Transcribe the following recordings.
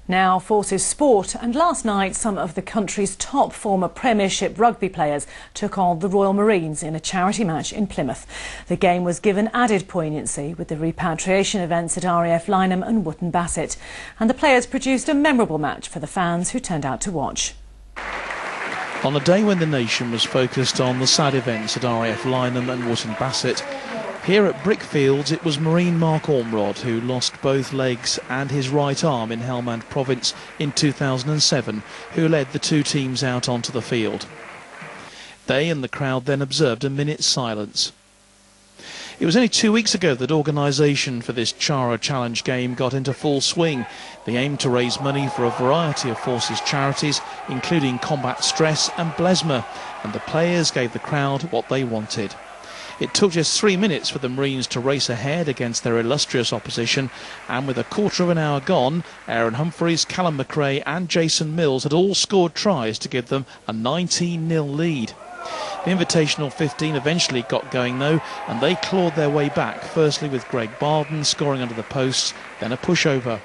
Now Forces Sport, and last night some of the country's top former Premiership rugby players took on the Royal Marines in a charity match in Plymouth. The game was given added poignancy with the repatriation events at RAF Lyneham and Wootton Bassett, and the players produced a memorable match for the fans who turned out to watch. On a day when the nation was focused on the sad events at RAF Lyneham and Wootton Bassett, here at Brickfields it was Marine Mark Ormrod who lost both legs and his right arm in Helmand Province in 2007, who led the two teams out onto the field. They and the crowd then observed a minute's silence. It was only 2 weeks ago that organisation for this Chara Challenge game got into full swing. They aimed to raise money for a variety of Forces charities, including Combat Stress and Blesma, and the players gave the crowd what they wanted. It took just 3 minutes for the Marines to race ahead against their illustrious opposition, and with a quarter of an hour gone, Aaron Humphreys, Callum McRae and Jason Mills had all scored tries to give them a 19-0 lead. The Invitational 15 eventually got going though, and they clawed their way back, firstly with Greg Barden scoring under the posts, then a pushover.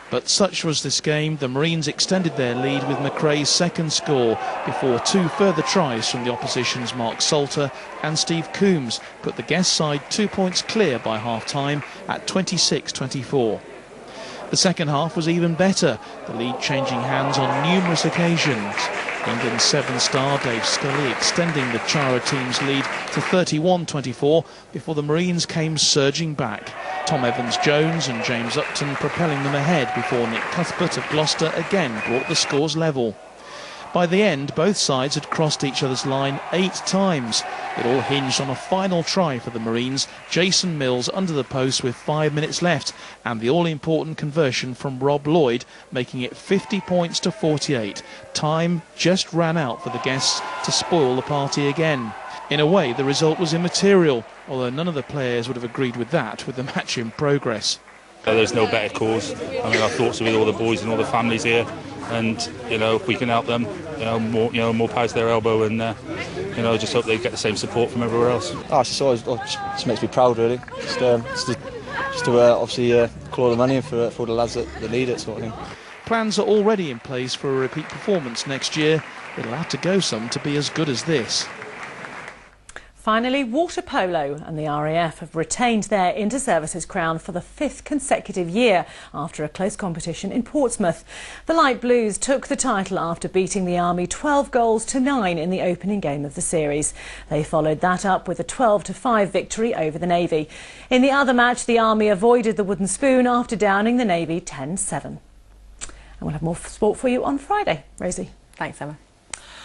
But such was this game, the Marines extended their lead with McRae's second score before two further tries from the opposition's Mark Salter and Steve Coombs put the guest side 2 points clear by half-time at 26-24. The second half was even better, the lead changing hands on numerous occasions. England's seven-star Dave Scully extending the Chara team's lead to 31-24 before the Marines came surging back. Tom Evans-Jones and James Upton propelling them ahead before Nick Cuthbert of Gloucester again brought the scores level. By the end, both sides had crossed each other's line 8 times. It all hinged on a final try for the Marines, Jason Mills under the post with 5 minutes left, and the all-important conversion from Rob Lloyd, making it 50 points to 48. Time just ran out for the guests to spoil the party again. In a way, the result was immaterial, although none of the players would have agreed with that with the match in progress. There's no better cause. I mean, our thoughts are with all the boys and all the families here, and if we can help them, more power to their elbow, and just hope they get the same support from everywhere else. Just makes me proud, really. Just to obviously claw the money in for the lads that need it, sort of thing. Plans are already in place for a repeat performance next year. It'll have to go some to be as good as this. Finally, water polo, and the RAF have retained their inter-services crown for the 5th consecutive year after a close competition in Portsmouth. The Light Blues took the title after beating the Army 12 goals to 9 in the opening game of the series. They followed that up with a 12-5 victory over the Navy. In the other match, the Army avoided the wooden spoon after downing the Navy 10-7. And we'll have more sport for you on Friday. Rosie. Thanks, Emma.